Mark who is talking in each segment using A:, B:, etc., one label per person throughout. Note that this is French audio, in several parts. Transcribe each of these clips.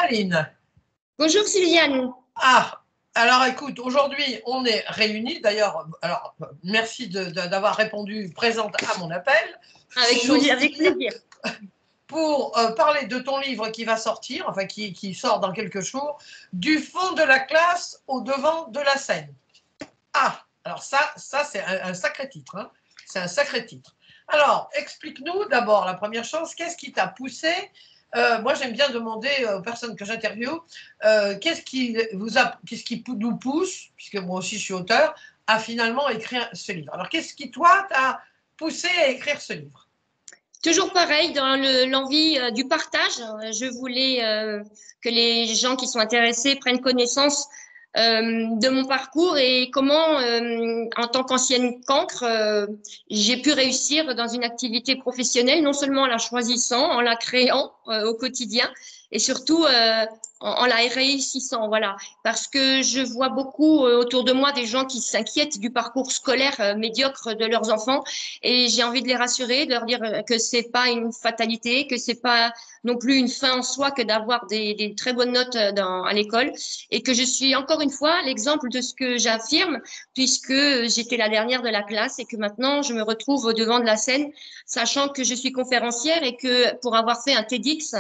A: Aline.
B: Bonjour Sylviane.
A: Ah, alors écoute, aujourd'hui on est réunis. D'ailleurs, alors merci d'avoir répondu présente à mon appel.
B: Avec plaisir.
A: Pour parler de ton livre qui va sortir, enfin qui sort dans quelques jours, du fond de la classe au devant de la scène. Ah, alors ça c'est un sacré titre. Hein. C'est un sacré titre. Alors, explique-nous d'abord la première chose, qu'est-ce qui t'a poussé moi, j'aime bien demander aux personnes que j'interviewe qu'est-ce qui nous pousse, puisque moi aussi je suis auteur, à finalement écrire ce livre. Alors, qu'est-ce qui, toi, t'a poussé à écrire ce livre?
B: Toujours pareil, dans l'envie du partage. Je voulais que les gens qui sont intéressés prennent connaissance de mon parcours et comment, en tant qu'ancienne cancre, j'ai pu réussir dans une activité professionnelle, non seulement en la choisissant, en la créant au quotidien, et surtout en la réussissant. Voilà, parce que je vois beaucoup autour de moi des gens qui s'inquiètent du parcours scolaire médiocre de leurs enfants, et j'ai envie de les rassurer, de leur dire que c'est pas une fatalité, que c'est pas non plus une fin en soi que d'avoir des très bonnes notes à l'école, et que je suis encore une fois l'exemple de ce que j'affirme, puisque j'étais la dernière de la classe et que maintenant je me retrouve au devant de la scène, sachant que je suis conférencière et que pour avoir fait un TEDx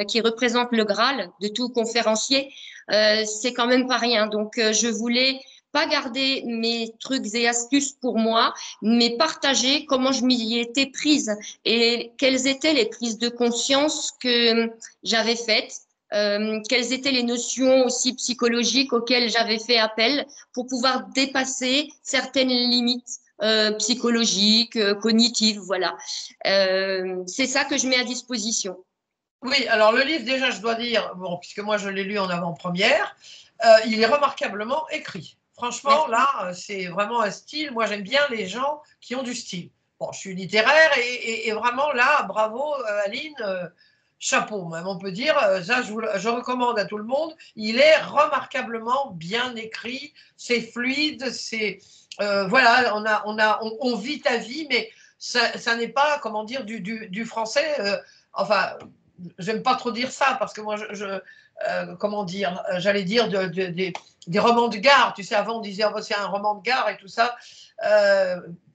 B: qui représente le Graal de tout conférencier, c'est quand même pas rien. Donc je voulais pas garder mes trucs et astuces pour moi, mais partager comment je m'y étais prise et quelles étaient les prises de conscience que j'avais faites, quelles étaient les notions aussi psychologiques auxquelles j'avais fait appel pour pouvoir dépasser certaines limites psychologiques, cognitives, voilà. C'est ça que je mets à disposition.
A: Oui, alors le livre, déjà, je dois dire, bon, puisque moi je l'ai lu en avant-première, il est remarquablement écrit. Franchement,
B: Merci.
A: là, c'est vraiment un style. Moi, j'aime bien les gens qui ont du style. Bon, je suis littéraire et vraiment là, bravo, Aline, chapeau, même on peut dire. Ça, je recommande à tout le monde. Il est remarquablement bien écrit, c'est fluide, c'est voilà, on vit ta vie, mais ça n'est pas, comment dire, du français. Enfin, j'aime pas trop dire ça parce que moi, comment dire, j'allais dire des romans de gare. Tu sais, avant on disait oh, c'est un roman de gare et tout ça.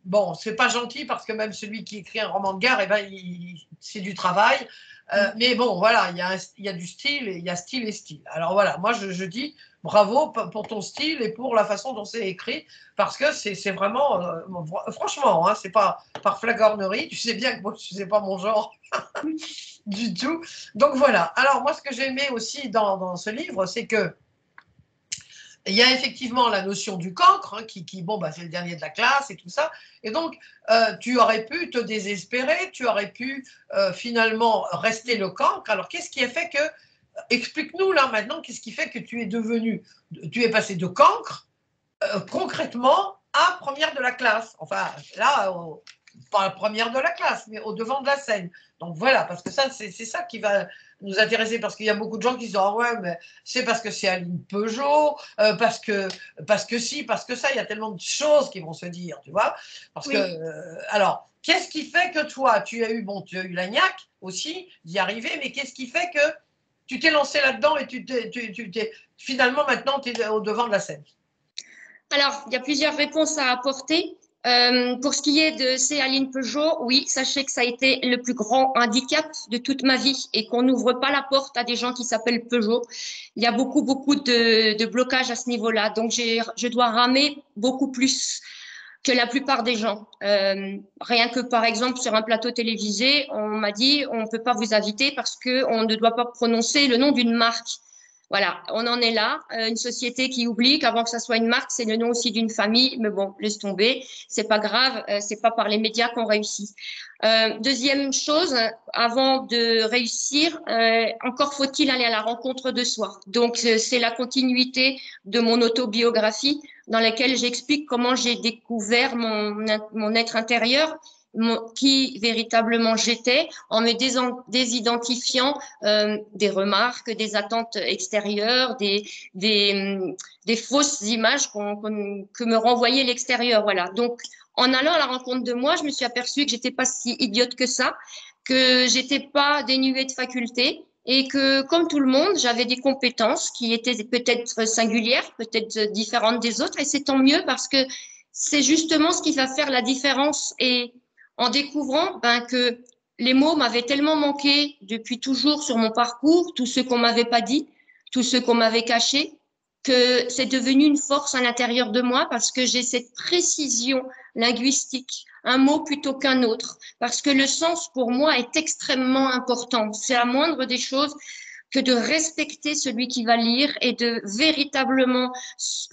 A: Bon, c'est pas gentil parce que même celui qui écrit un roman de gare, eh ben, c'est du travail. Mais bon, voilà, il y a du style, il y a style et style. Alors voilà, moi je dis bravo pour ton style et pour la façon dont c'est écrit parce que c'est vraiment, franchement, hein, c'est pas par flagornerie. Tu sais bien que moi, c'est pas mon genre du tout. Donc voilà. Alors moi, ce que j'ai aimé aussi dans ce livre, c'est que il y a effectivement la notion du cancre, hein, bon, bah, c'est le dernier de la classe et tout ça. Et donc, tu aurais pu te désespérer, tu aurais pu finalement rester le cancre. Alors, qu'est-ce qui a fait que, explique-nous là maintenant, qu'est-ce qui fait que tu es passé de cancre concrètement à première de la classe. Enfin, là, pas la première de la classe, mais au devant de la scène. Donc voilà, parce que ça, c'est ça qui va nous intéresser, parce qu'il y a beaucoup de gens qui se disent ah ouais, mais c'est parce que c'est Aline Peugeot, parce que si, parce que ça, il y a tellement de choses qui vont se dire, tu vois. Parce que,
B: Oui.
A: alors, qu'est-ce qui fait que toi, tu as eu la niaque aussi d'y arriver, mais qu'est-ce qui fait que tu t'es lancé là-dedans et finalement, maintenant, tu es au devant de la scène?
B: Alors, il y a plusieurs réponses à apporter. Pour ce qui est de Céline Peugeot, oui, sachez que ça a été le plus grand handicap de toute ma vie et qu'on n'ouvre pas la porte à des gens qui s'appellent Peugeot. Il y a beaucoup, beaucoup de blocages à ce niveau-là. Donc, je dois ramer beaucoup plus que la plupart des gens. Rien que, par exemple, sur un plateau télévisé, on m'a dit, on ne peut pas vous inviter parce qu'on ne doit pas prononcer le nom d'une marque. Voilà, on en est là. Une société qui oublie qu'avant que ça soit une marque, c'est le nom aussi d'une famille. Mais bon, laisse tomber, c'est pas grave. C'est pas par les médias qu'on réussit. Deuxième chose, avant de réussir, encore faut-il aller à la rencontre de soi. Donc c'est la continuité de mon autobiographie dans laquelle j'explique comment j'ai découvert mon être intérieur, qui véritablement j'étais, en me désidentifiant des remarques, des attentes extérieures, des fausses images que me renvoyait l'extérieur. Voilà. Donc, en allant à la rencontre de moi, je me suis aperçue que j'étais pas si idiote que ça, que j'étais pas dénuée de facultés, et que, comme tout le monde, j'avais des compétences qui étaient peut-être singulières, peut-être différentes des autres, et c'est tant mieux parce que c'est justement ce qui va faire la différence. Et en découvrant que les mots m'avaient tellement manqué depuis toujours sur mon parcours, tout ce qu'on m'avait pas dit, tout ce qu'on m'avait caché, que c'est devenu une force à l'intérieur de moi parce que j'ai cette précision linguistique, un mot plutôt qu'un autre, parce que le sens pour moi est extrêmement important. C'est la moindre des choses que de respecter celui qui va lire et de véritablement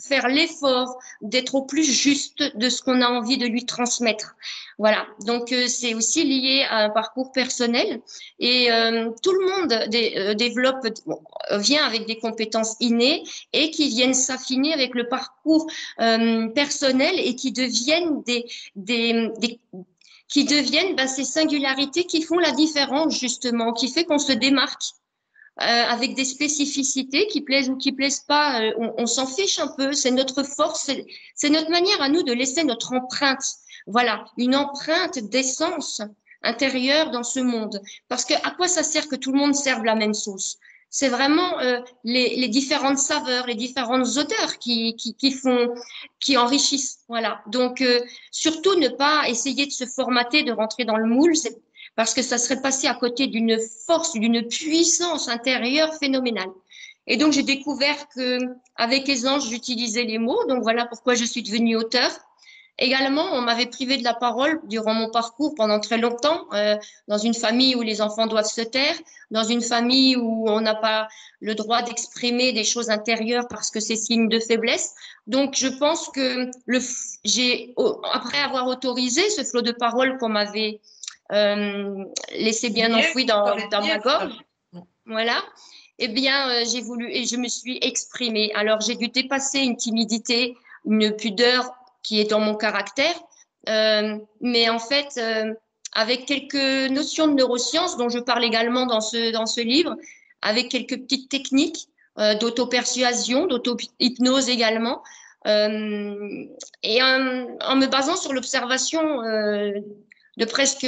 B: faire l'effort d'être au plus juste de ce qu'on a envie de lui transmettre. Voilà, donc c'est aussi lié à un parcours personnel et tout le monde développe, vient avec des compétences innées et qui viennent s'affiner avec le parcours personnel et qui deviennent qui deviennent ces singularités qui font la différence justement, qui fait qu'on se démarque avec des spécificités qui plaisent ou qui plaisent pas, on s'en fiche un peu. C'est notre force, c'est notre manière à nous de laisser notre empreinte. Voilà, une empreinte d'essence intérieure dans ce monde. Parce que à quoi ça sert que tout le monde serve la même sauce? C'est vraiment les différentes saveurs, les différentes odeurs qui enrichissent. Voilà. Donc surtout ne pas essayer de se formater, de rentrer dans le moule. Parce que ça serait passé à côté d'une force, d'une puissance intérieure phénoménale. Et donc, j'ai découvert que, avec aisance, j'utilisais les mots. Donc, voilà pourquoi je suis devenue auteure. Également, on m'avait privé de la parole durant mon parcours pendant très longtemps, dans une famille où les enfants doivent se taire, dans une famille où on n'a pas le droit d'exprimer des choses intérieures parce que c'est signe de faiblesse. Donc, je pense que après avoir autorisé ce flot de parole qu'on m'avait laissé bien enfoui dans ma gorge, voilà. Eh bien, j'ai voulu et je me suis exprimée. Alors, j'ai dû dépasser une timidité, une pudeur qui est dans mon caractère, mais en fait, avec quelques notions de neurosciences dont je parle également dans ce livre, avec quelques petites techniques d'auto-persuasion, d'auto-hypnose également, et en me basant sur l'observation de presque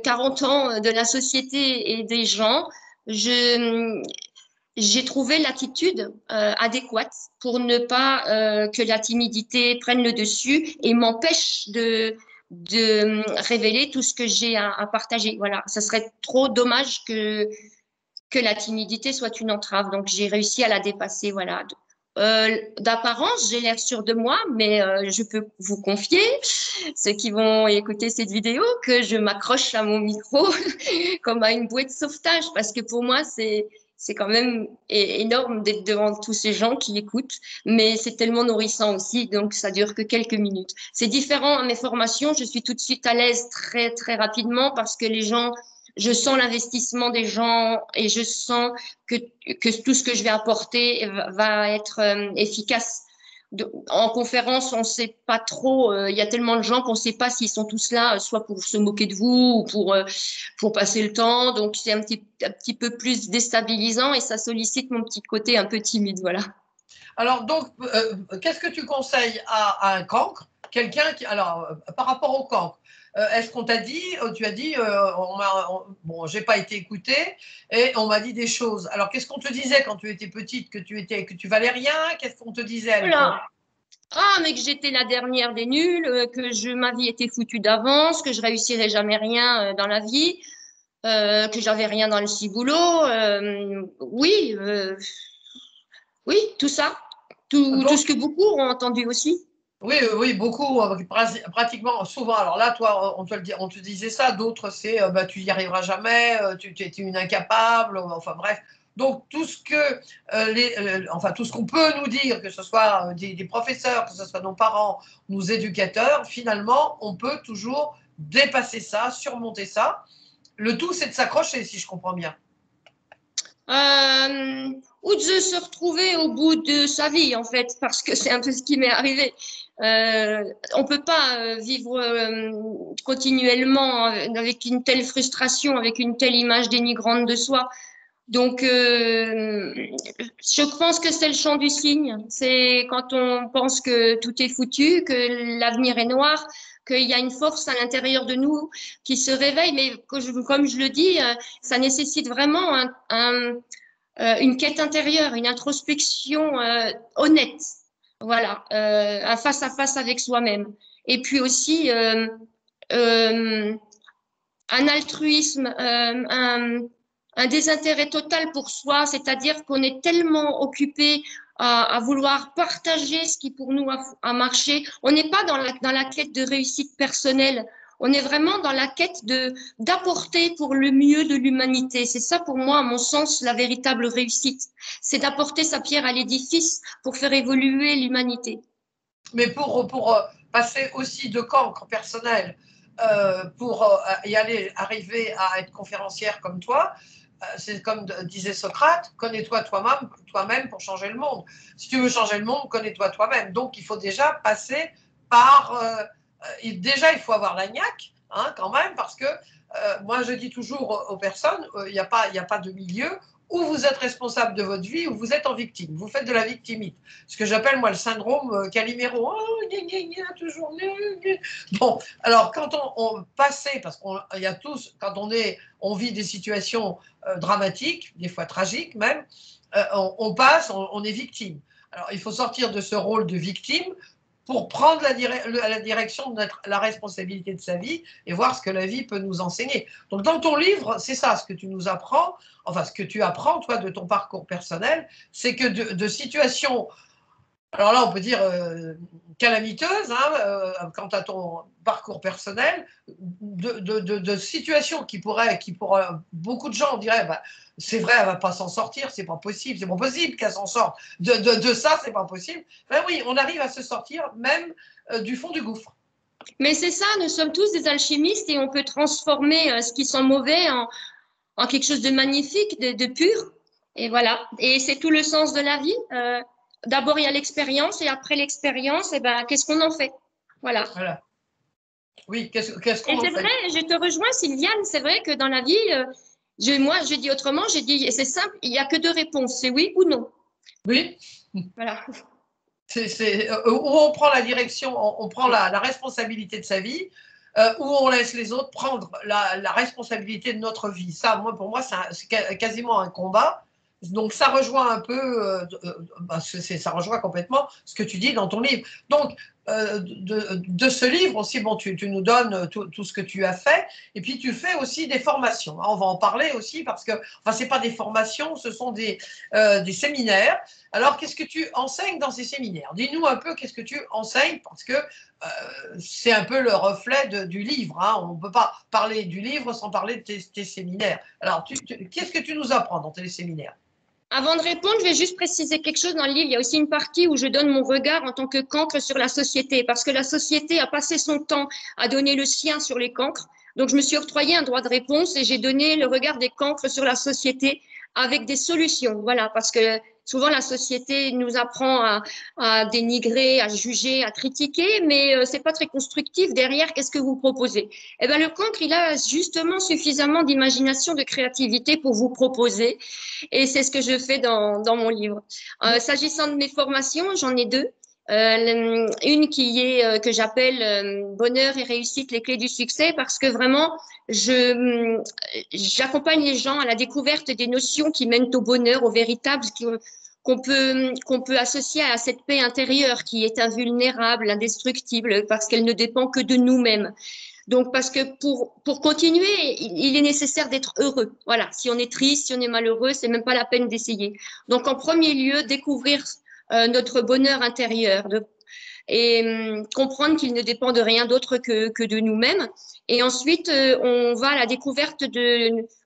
B: 40 ans de la société et des gens, j'ai trouvé l'attitude adéquate pour ne pas que la timidité prenne le dessus et m'empêche de révéler tout ce que j'ai à partager. Voilà, ça serait trop dommage que la timidité soit une entrave. Donc, j'ai réussi à la dépasser. Voilà. D'apparence, j'ai l'air sûre de moi, mais je peux vous confier, ceux qui vont écouter cette vidéo, que je m'accroche à mon micro comme à une bouée de sauvetage, parce que pour moi, c'est quand même énorme d'être devant tous ces gens qui écoutent, mais c'est tellement nourrissant aussi, donc ça dure que quelques minutes. C'est différent à mes formations, je suis tout de suite à l'aise très, très rapidement parce que les gens, je sens l'investissement des gens et je sens que tout ce que je vais apporter va être efficace. En conférence, on ne sait pas trop, il y a tellement de gens qu'on ne sait pas s'ils sont tous là, soit pour se moquer de vous ou pour passer le temps. Donc, c'est un petit peu plus déstabilisant et ça sollicite mon petit côté un peu timide. Voilà.
A: Alors, donc, qu'est-ce que tu conseilles à un cancre? Quelqu'un qui. Alors, par rapport au cancre, est-ce qu'on t'a dit, tu as dit, bon, j'ai pas été écoutée et on m'a dit des choses. Alors, qu'est-ce qu'on te disait quand tu étais petite, que tu valais rien? Qu'est-ce qu'on te disait à l'époque?
B: Voilà. Ah, mais que j'étais la dernière des nuls, que ma vie était foutue d'avance, que je réussirais jamais rien dans la vie, que j'avais rien dans le ciboulot. Oui, oui, tout ça. Tout ce que beaucoup ont entendu aussi.
A: Oui, oui, beaucoup, pratiquement, souvent. Alors là, toi, on te disait ça, d'autres, c'est bah, tu n'y arriveras jamais, tu es une incapable, enfin bref. Donc tout ce que enfin tout ce qu'on peut nous dire, que ce soit des professeurs, que ce soit nos parents, nos éducateurs, finalement, on peut toujours dépasser ça, surmonter ça. Le tout, c'est de s'accrocher, si je comprends bien.
B: Ou de se retrouver au bout de sa vie, en fait, parce que c'est un peu ce qui m'est arrivé. On peut pas vivre continuellement avec une telle frustration, avec une telle image dénigrante de soi. Donc, je pense que c'est le chant du cygne. C'est quand on pense que tout est foutu, que l'avenir est noir, qu'il y a une force à l'intérieur de nous qui se réveille, mais comme je le dis, ça nécessite vraiment une quête intérieure, une introspection honnête, voilà, un face à face avec soi-même. Et puis aussi euh, un altruisme, un désintérêt total pour soi, c'est-à-dire qu'on est tellement occupé à vouloir partager ce qui pour nous a marché. On n'est pas dans la quête de réussite personnelle. On est vraiment dans la quête d'apporter pour le mieux de l'humanité. C'est ça pour moi, à mon sens, la véritable réussite. C'est d'apporter sa pierre à l'édifice pour faire évoluer l'humanité.
A: Mais pour passer aussi de cancre personnel, pour y aller, arriver à être conférencière comme toi, c'est comme disait Socrate, connais-toi toi-même pour changer le monde. Si tu veux changer le monde, connais-toi toi-même. Donc il faut déjà passer par... déjà, il faut avoir la niaque, hein, quand même, parce que moi je dis toujours aux personnes, il n'y a pas de milieu. Ou vous êtes responsable de votre vie, ou vous êtes en victime. Vous faites de la victimite. Ce que j'appelle, moi, le syndrome Calimero. Oh, gna, gna, gna, toujours. Gna, gna. Bon, alors, quand on passait, parce qu'il y a tous, quand on vit des situations dramatiques, des fois tragiques même, on passe, on est victime. Alors, il faut sortir de ce rôle de victime pour prendre la direction de la responsabilité de sa vie et voir ce que la vie peut nous enseigner. Donc, dans ton livre, c'est ça ce que tu nous apprends, enfin, ce que tu apprends, toi, de ton parcours personnel, c'est que de situations, alors là, on peut dire calamiteuse, hein, quant à ton parcours personnel, de situations qui pour beaucoup de gens, on dirait, bah, c'est vrai, elle ne va pas s'en sortir, c'est pas possible qu'elle s'en sorte. De ça, c'est pas possible. Ben oui, on arrive à se sortir même du fond du gouffre.
B: Mais c'est ça, nous sommes tous des alchimistes et on peut transformer ce qui sent mauvais en quelque chose de magnifique, de pur. Et voilà. Et c'est tout le sens de la vie. D'abord, il y a l'expérience et après l'expérience, eh ben, qu'est-ce qu'on en fait? Voilà.
A: Voilà. Oui, qu'est-ce qu'on
B: Et
A: en
B: c'est
A: fait?
B: vrai, je te rejoins, Sylviane, c'est vrai que dans la vie, moi, je dis autrement, je dis, c'est simple, il n'y a que deux réponses, c'est oui ou non.
A: Oui.
B: Voilà.
A: Où on prend la direction, on prend la responsabilité de sa vie, où on laisse les autres prendre la responsabilité de notre vie. Ça, moi, pour moi, c'est quasiment un combat. Donc, ça rejoint un peu, ça rejoint complètement ce que tu dis dans ton livre. Donc, de ce livre aussi, bon, tu nous donnes tout ce que tu as fait, et puis tu fais aussi des formations. On va en parler aussi parce que, enfin, c'est pas des formations, ce sont des séminaires. Alors, qu'est-ce que tu enseignes dans ces séminaires? Dis-nous un peu qu'est-ce que tu enseignes, parce que c'est un peu le reflet du livre. Hein. On ne peut pas parler du livre sans parler de tes séminaires. Alors, qu'est-ce que tu nous apprends dans tes séminaires?
B: Avant de répondre, je vais juste préciser quelque chose dans le livre. Il y a aussi une partie où je donne mon regard en tant que cancre sur la société, parce que la société a passé son temps à donner le sien sur les cancres. Donc, je me suis octroyé un droit de réponse et j'ai donné le regard des cancres sur la société avec des solutions. Voilà, parce que souvent la société nous apprend à dénigrer, à juger, à critiquer, mais c'est pas très constructif. Derrière, qu'est-ce que vous proposez? Eh ben, le cancre, il a justement suffisamment d'imagination, de créativité pour vous proposer. Et c'est ce que je fais dans mon livre. S'agissant de mes formations, j'en ai deux. Une qui est que j'appelle Bonheur et réussite, les clés du succès, parce que vraiment, j'accompagne les gens à la découverte des notions qui mènent au bonheur, au véritable, qu'on peut associer à cette paix intérieure qui est invulnérable, indestructible, parce qu'elle ne dépend que de nous-mêmes. Donc, parce que pour continuer, il est nécessaire d'être heureux. Voilà. Si on est triste, si on est malheureux, c'est même pas la peine d'essayer. Donc, en premier lieu, découvrir notre bonheur intérieur et comprendre qu'il ne dépend de rien d'autre que de nous-mêmes. Et ensuite, on va à la découverte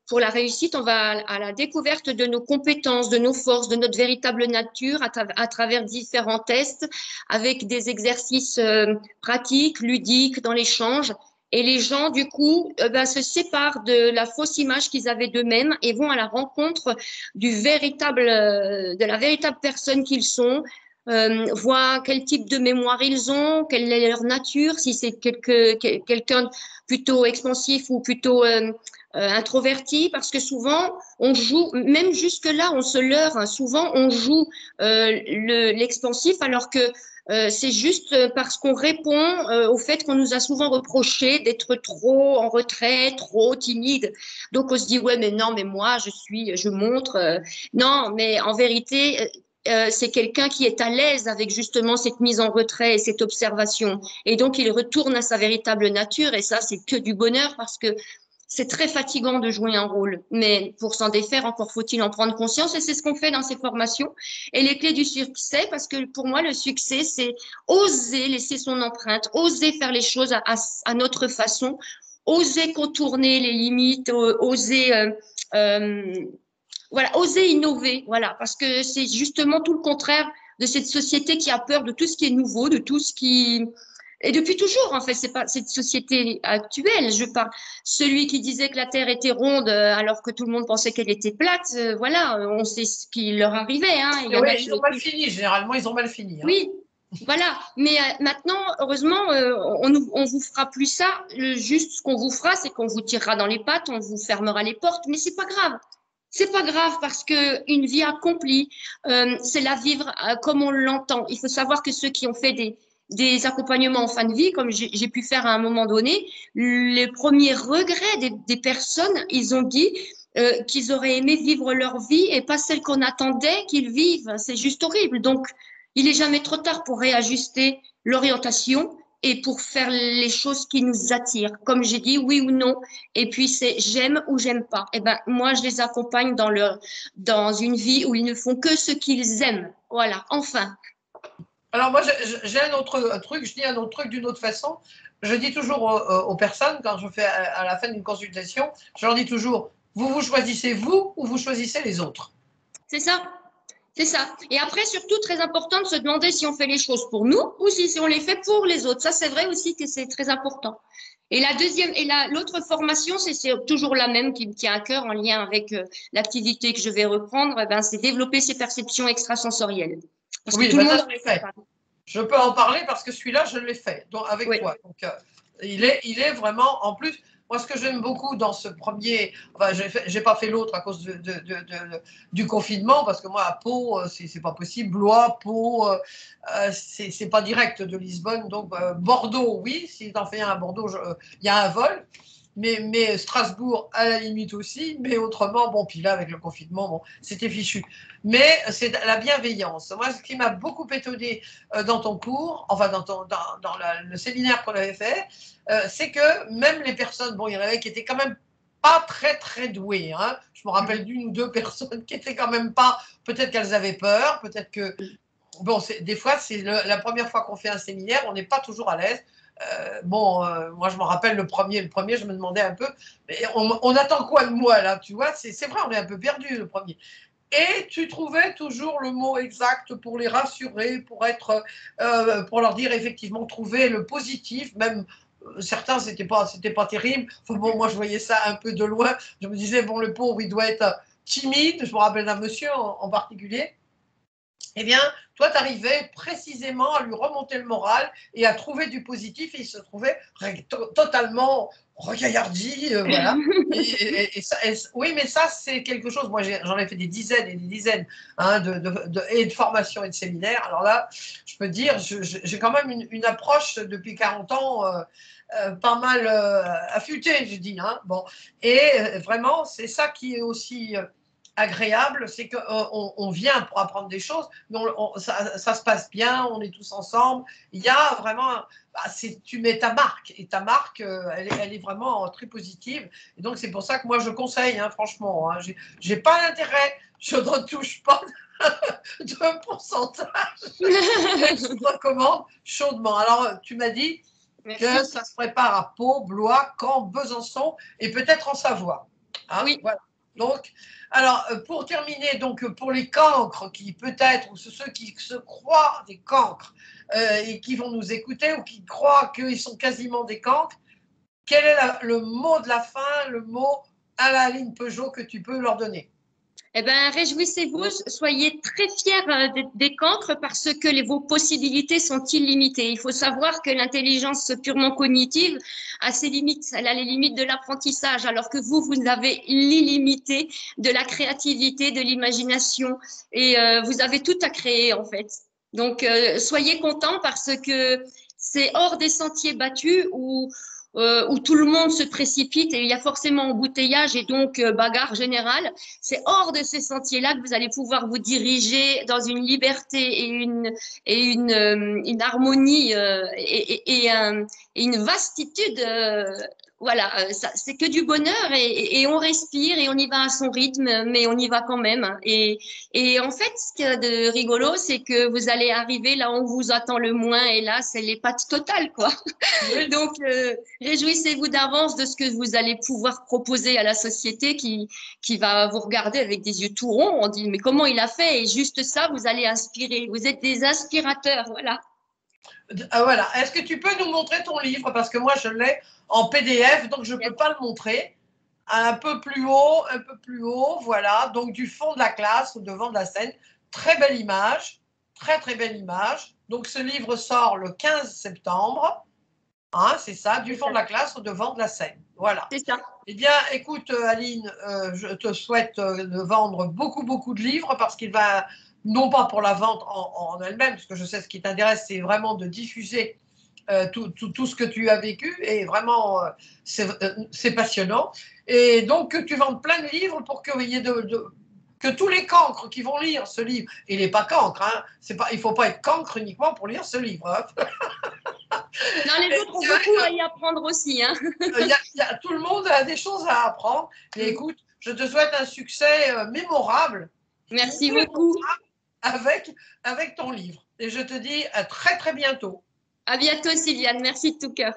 B: pour la réussite, on va à la découverte de nos compétences, de nos forces, de notre véritable nature à travers différents tests avec des exercices pratiques, ludiques dans l'échange. Et les gens, du coup, se séparent de la fausse image qu'ils avaient d'eux-mêmes et vont à la rencontre de la véritable personne qu'ils sont, voient quel type de mémoire ils ont, quelle est leur nature, si c'est quelqu'un plutôt expansif ou plutôt introvertis, parce que souvent, on joue, même jusque-là, on se leurre, hein, souvent, on joue l'expansif, alors que c'est juste parce qu'on répond au fait qu'on nous a souvent reproché d'être trop en retrait, trop timide. Donc on se dit ouais mais non mais moi je montre. Non mais en vérité c'est quelqu'un qui est à l'aise avec justement cette mise en retrait et cette observation. Et donc il retourne à sa véritable nature et ça c'est que du bonheur parce que c'est très fatigant de jouer un rôle, mais pour s'en défaire, encore faut-il en prendre conscience et c'est ce qu'on fait dans ces formations. Et les clés du succès, parce que pour moi, le succès, c'est oser laisser son empreinte, oser faire les choses à notre façon, oser contourner les limites, oser, voilà, oser innover, voilà, parce que c'est justement tout le contraire de cette société qui a peur de tout ce qui est nouveau, de tout ce qui et depuis toujours, en fait, c'est pas cette société actuelle. Je parle celui qui disait que la Terre était ronde alors que tout le monde pensait qu'elle était plate. Voilà, on sait ce qui leur arrivait. Hein. Il y en
A: Oui,
B: a
A: ils
B: qui
A: ont mal fini, généralement, ils ont mal fini. Hein.
B: oui, voilà. Mais maintenant, heureusement, on vous fera plus ça. Juste ce qu'on vous fera, c'est qu'on vous tirera dans les pattes, on vous fermera les portes. Mais c'est pas grave. C'est pas grave parce que une vie accomplie, c'est la vivre comme on l'entend. Il faut savoir que ceux qui ont fait des accompagnements en fin de vie, comme j'ai pu faire à un moment donné, les premiers regrets des personnes, ils ont dit qu'ils auraient aimé vivre leur vie et pas celle qu'on attendait qu'ils vivent. C'est juste horrible. Donc, il n'est jamais trop tard pour réajuster l'orientation et pour faire les choses qui nous attirent. Comme j'ai dit, oui ou non. Et puis, c'est j'aime ou j'aime pas. Eh ben, moi, je les accompagne dans une vie où ils ne font que ce qu'ils aiment. Voilà, enfin.
A: Alors moi, j'ai un autre truc, je dis un autre truc d'une autre façon. Je dis toujours aux personnes, quand je fais à la fin d'une consultation, je leur dis toujours, vous choisissez vous ou vous choisissez les autres.
B: C'est ça. C'est ça. Et après, surtout, très important de se demander si on fait les choses pour nous ou si on les fait pour les autres. Ça, c'est vrai aussi que c'est très important. Et la deuxième, et l'autre formation, c'est toujours la même qui me tient à cœur en lien avec l'activité que je vais reprendre, eh ben, c'est développer ses perceptions extrasensorielles. Parce que
A: Oui,
B: tout le
A: ben ça,
B: monde
A: je
B: en
A: l'ai
B: fait
A: fait.
B: pas.
A: Je peux en parler parce que celui-là, je l'ai fait donc, avec
B: Oui,
A: toi. Donc, il est vraiment, en plus, moi, ce que j'aime beaucoup dans ce premier, enfin, j'ai pas fait l'autre à cause du confinement, parce que moi, à Pau, c'est pas possible. Blois, Pau, c'est pas direct de Lisbonne. Donc, Bordeaux, oui, si tu en fais un à Bordeaux, il y a un vol. Mais Strasbourg, à la limite aussi, mais autrement, bon, puis là, avec le confinement, bon, c'était fichu. Mais c'est la bienveillance. Moi, ce qui m'a beaucoup étonné dans ton cours, enfin dans le séminaire qu'on avait fait, c'est que même les personnes, bon, il y en avait qui étaient quand même pas très très douées. Hein. Je me rappelle d'une ou deux personnes qui étaient quand même pas, peut-être qu'elles avaient peur, peut-être que, bon, des fois, c'est la première fois qu'on fait un séminaire, on n'est pas toujours à l'aise. Moi je me rappelle le premier, je me demandais un peu, mais on attend quoi de moi là, tu vois, c'est vrai, on est un peu perdu le premier. Et tu trouvais toujours le mot exact pour les rassurer, pour leur dire effectivement, trouver le positif, même certains, c'était pas terrible. Enfin bon, moi, je voyais ça un peu de loin. Je me disais, bon, le pauvre, il doit être timide. Je me rappelle d'un monsieur en particulier. Eh bien, toi, tu arrivais précisément à lui remonter le moral et à trouver du positif et il se trouvait totalement regaillardi, voilà. Oui, mais ça, c'est quelque chose. Moi, j'en ai fait des dizaines et des dizaines hein, et de formations et de séminaires. Alors là, je peux dire, j'ai quand même une approche depuis 40 ans pas mal affûtée, je dis. Hein, bon. Et vraiment, c'est ça qui est aussi agréable, c'est qu'on vient pour apprendre des choses, mais ça se passe bien, on est tous ensemble. Il y a vraiment, tu mets ta marque, et ta marque, elle est vraiment très positive. Et donc, c'est pour ça que moi, je conseille, hein, franchement, hein, j'ai pas l'intérêt, je ne touche pas de pourcentage, et je te recommande chaudement. Alors, tu m'as dit
B: merci.
A: que ça se prépare à Pau, Blois, Caen, Besançon, et peut-être en Savoie. Hein,
B: Oui.
A: voilà. Donc, alors, pour terminer, donc pour les cancres qui peut-être, ou ceux qui se croient des cancres et qui vont nous écouter ou qui croient qu'ils sont quasiment des cancres, quel est le mot de la fin, le mot à la ligne Peugeot que tu peux leur donner?
B: Eh bien, réjouissez-vous, soyez très fiers des cancres parce que vos possibilités sont illimitées. Il faut savoir que l'intelligence purement cognitive a ses limites, elle a les limites de l'apprentissage, alors que vous avez l'illimité de la créativité, de l'imagination et vous avez tout à créer en fait. Donc, soyez contents parce que c'est hors des sentiers battus où tout le monde se précipite et il y a forcément embouteillage et donc bagarre générale. C'est hors de ces sentiers-là que vous allez pouvoir vous diriger dans une liberté et une harmonie et une vastitude. Voilà, c'est que du bonheur et on respire et on y va à son rythme, mais on y va quand même. Et en fait, ce qu'il y a de rigolo, c'est que vous allez arriver là où on vous attend le moins et là, c'est les pattes totales, quoi.
A: Oui.
B: Donc, réjouissez-vous d'avance de ce que vous allez pouvoir proposer à la société qui va vous regarder avec des yeux tout ronds. On dit, mais comment il a fait? Et juste ça, vous allez inspirer. Vous êtes des inspirateurs, voilà.
A: Voilà. Est-ce que tu peux nous montrer ton livre? Parce que moi, je l'ai en PDF, donc je ne peux pas le montrer. Un peu plus haut, voilà. Donc, du fond de la classe, au devant de la scène. Très belle image, très, très belle image. Donc, ce livre sort le 15 septembre. Hein, c'est ça, du fond de la classe au devant de la scène. Voilà.
B: C'est ça.
A: Eh bien, écoute, Aline, je te souhaite de vendre beaucoup, beaucoup de livres parce qu'il va, non pas pour la vente en elle-même, parce que je sais ce qui t'intéresse, c'est vraiment de diffuser tout ce que tu as vécu et vraiment, c'est passionnant. Et donc, que tu vendes plein de livres pour qu'il y ait que tous les cancres qui vont lire ce livre, et il n'est pas cancre, hein, il ne faut pas être cancre uniquement pour lire ce livre. Hein.
B: Non, les autres ont beaucoup à y apprendre aussi. Hein.
A: Tout le monde a des choses à apprendre. Et écoute, je te souhaite un succès mémorable.
B: Merci beaucoup.
A: Avec ton livre. Et je te dis à très, très bientôt.
B: À bientôt, Sylviane. Merci de tout cœur.